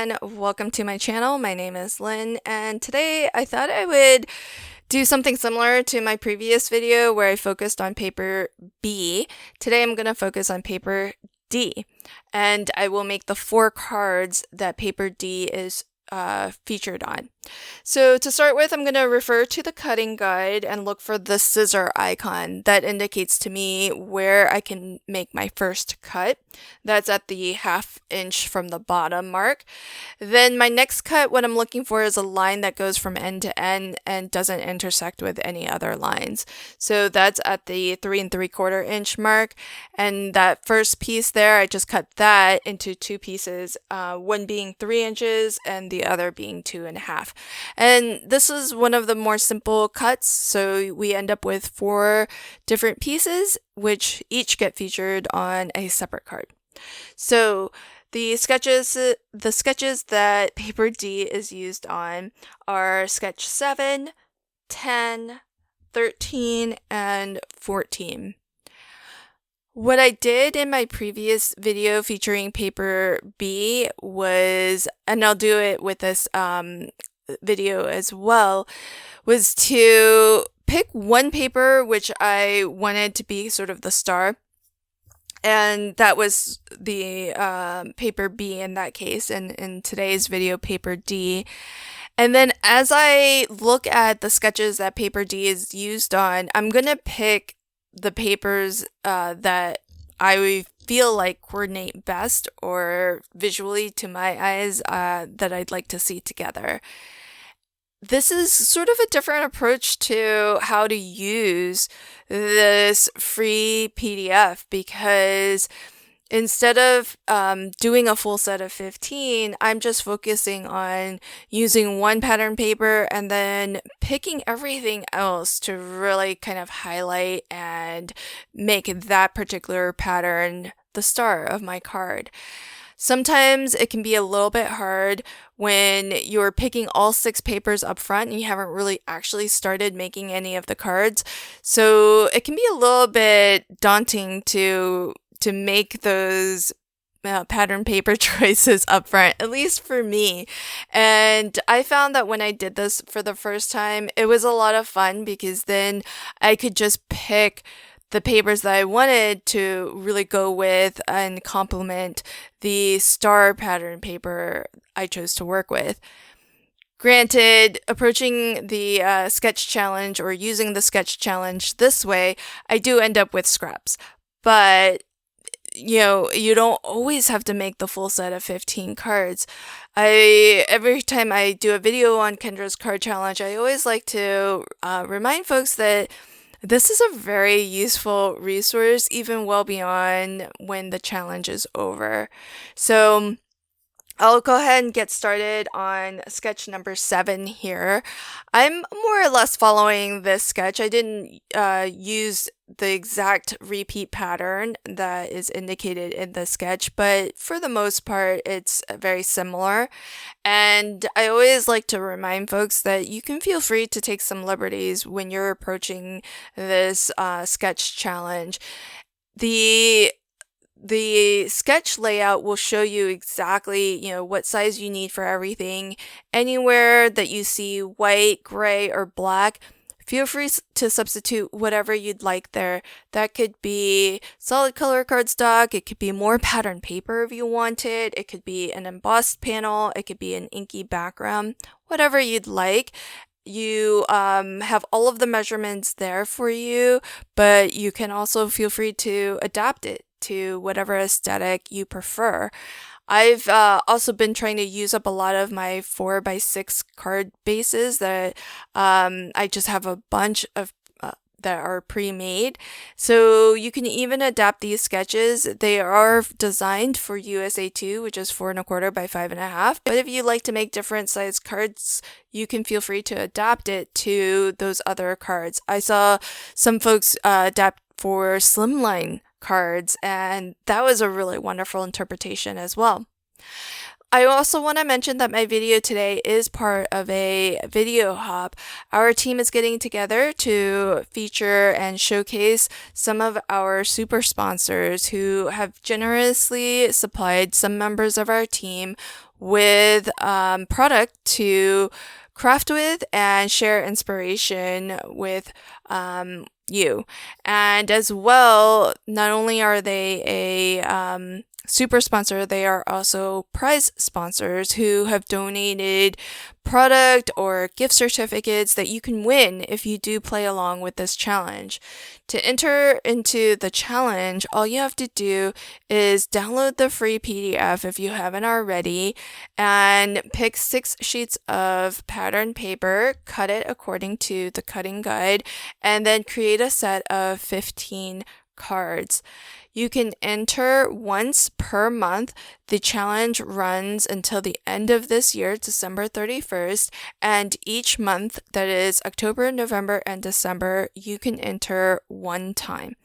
and welcome to my channel. My name is Lynn, and today I thought I would do something similar to my previous video where I focused on paper B. Today I'm going to focus on paper D, and I will make the 4 cards that paper D is featured on. So to start with, I'm going to refer to the cutting guide and look for the scissor icon that indicates to me where I can make my first cut. That's at the 1/2 inch from the bottom mark. Then my next cut, what I'm looking for is a line that goes from end to end and doesn't intersect with any other lines. So that's at the 3 3/4 inch mark. And that first piece there, I just cut that into 2 pieces, one being 3 inches and the other being 2.5. And this is one of the more simple cuts, so we end up with 4 different pieces, which each get featured on a separate card. So the sketches that paper D is used on are sketch 7, 10, 13, and 14. What I did in my previous video featuring paper B was, and I'll do it with this video as well, was to pick one paper which I wanted to be sort of the star, and that was the paper B in that case, and in today's video paper D. And then as I look at the sketches that paper D is used on, I'm gonna pick the papers that I feel like coordinate best or visually to my eyes that I'd like to see together. This is sort of a different approach to how to use this free PDF, because instead of doing a full set of 15, I'm just focusing on using one pattern paper and then picking everything else to really kind of highlight and make that particular pattern the star of my card. Sometimes it can be a little bit hard when you're picking all 6 papers up front and you haven't really actually started making any of the cards. So it can be a little bit daunting to make those pattern paper choices up front, at least for me. And I found that when I did this for the first time, it was a lot of fun, because then I could just pick the papers that I wanted to really go with and complement the star pattern paper I chose to work with. Granted, approaching the sketch challenge or using the sketch challenge this way, I do end up with scraps. But you don't always have to make the full set of 15 cards. Every time I do a video on Kendra's card challenge, I always like to remind folks that this is a very useful resource, even well beyond when the challenge is over. So I'll go ahead and get started on sketch number 7 here. I'm more or less following this sketch. I didn't use the exact repeat pattern that is indicated in the sketch, but for the most part, it's very similar. And I always like to remind folks that you can feel free to take some liberties when you're approaching this sketch challenge. The sketch layout will show you exactly, what size you need for everything. Anywhere that you see white, gray, or black, feel free to substitute whatever you'd like there. That could be solid color cardstock, it could be more pattern paper if you wanted, it could be an embossed panel, it could be an inky background, whatever you'd like. You have all of the measurements there for you, but you can also feel free to adapt it to whatever aesthetic you prefer. I've also been trying to use up a lot of my 4x6 card bases that I just have a bunch of that are pre-made. So you can even adapt these sketches. They are designed for USA2, which is 4 1/4 by 5 1/2. But if you like to make different size cards, you can feel free to adapt it to those other cards. I saw some folks adapt for slimline cards, and that was a really wonderful interpretation as well. I also want to mention that my video today is part of a video hop. Our team is getting together to feature and showcase some of our super sponsors who have generously supplied some members of our team with product to craft with and share inspiration with you. And as well, not only are they a super sponsor, they are also prize sponsors who have donated product or gift certificates that you can win if you do play along with this challenge. To enter into the challenge, all you have to do is download the free PDF if you haven't already and pick 6 sheets of pattern paper, cut it according to the cutting guide, and then create a set of 15 cards. You can enter once per month. The challenge runs until the end of this year, December 31st, and each month, that is October, November, and December, you can enter one time,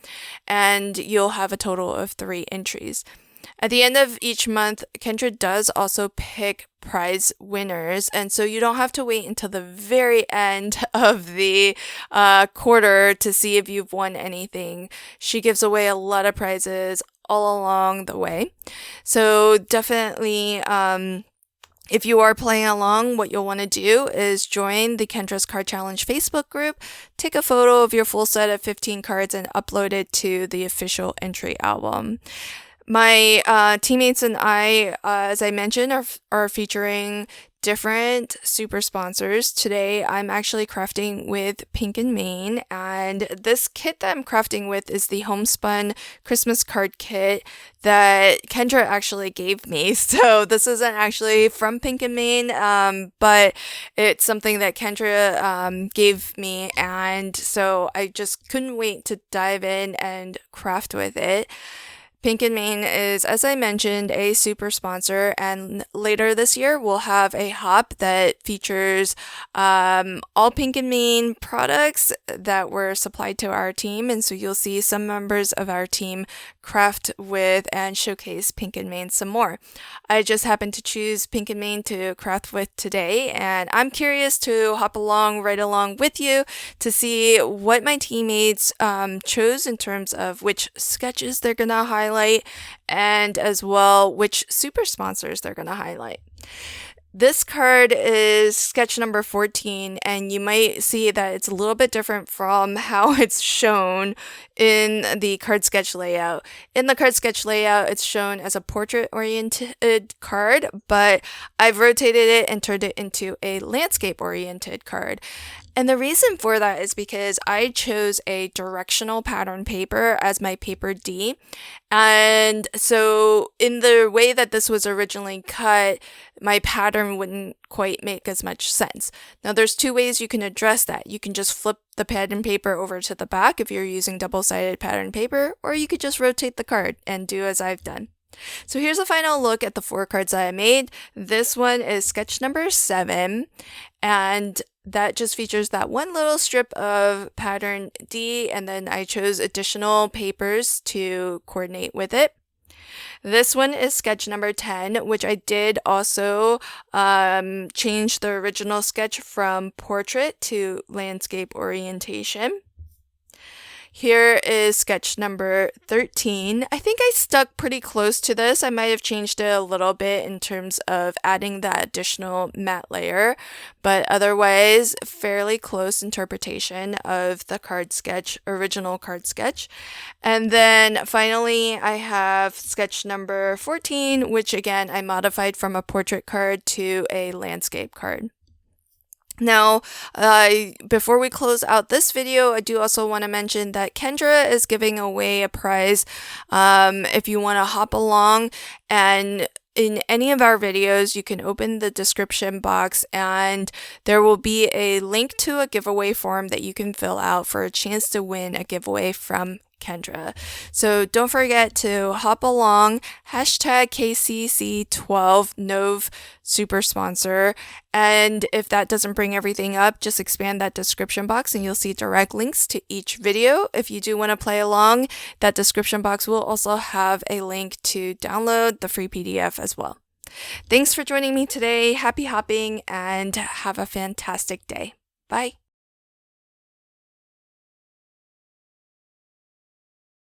and you'll have a total of 3 entries. At the end of each month, Kendra does also pick prize winners, and so you don't have to wait until the very end of the quarter to see if you've won anything. She gives away a lot of prizes all along the way. So definitely, if you are playing along, what you'll want to do is join the Kendra's Card Challenge Facebook group, take a photo of your full set of 15 cards, and upload it to the official entry album. My teammates and I, as I mentioned, are featuring different super sponsors. Today, I'm actually crafting with Pink and Main, and this kit that I'm crafting with is the homespun Christmas card kit that Kendra actually gave me. So this isn't actually from Pink and Main, but it's something that Kendra gave me, and so I just couldn't wait to dive in and craft with it. Pink and Main is, as I mentioned, a super sponsor, and later this year we'll have a hop that features all Pink and Main products that were supplied to our team, and so you'll see some members of our team craft with and showcase Pink and Main some more. I just happened to choose Pink and Main to craft with today, and I'm curious to hop along right along with you to see what my teammates chose in terms of which sketches they're gonna highlight, and as well which super sponsors they're going to highlight. This card is sketch number 14, and you might see that it's a little bit different from how it's shown in the card sketch layout. In the card sketch layout, it's shown as a portrait-oriented card, but I've rotated it and turned it into a landscape-oriented card. And the reason for that is because I chose a directional pattern paper as my paper D. And so in the way that this was originally cut, my pattern wouldn't quite make as much sense. Now there's 2 ways you can address that. You can just flip the pattern paper over to the back if you're using double-sided pattern paper, or you could just rotate the card and do as I've done. So here's a final look at the 4 cards that I made. This one is sketch number 7, and that just features that one little strip of pattern D, and then I chose additional papers to coordinate with it. This one is sketch number 10, which I did also change the original sketch from portrait to landscape orientation. Here is sketch number 13. I think I stuck pretty close to this. I might have changed it a little bit in terms of adding that additional matte layer, but otherwise fairly close interpretation of the card sketch, original card sketch. And then finally I have sketch number 14, which again I modified from a portrait card to a landscape card. Now, before we close out this video, I do also want to mention that Kendra is giving away a prize if you want to hop along, and in any of our videos, you can open the description box and there will be a link to a giveaway form that you can fill out for a chance to win a giveaway from Kendra. So don't forget to hop along, hashtag KCC12Nov super sponsor, and if that doesn't bring everything up, just expand that description box and you'll see direct links to each video. If you do want to play along, that description box will also have a link to download the free PDF as well. Thanks for joining me today. Happy hopping and have a fantastic day. Bye.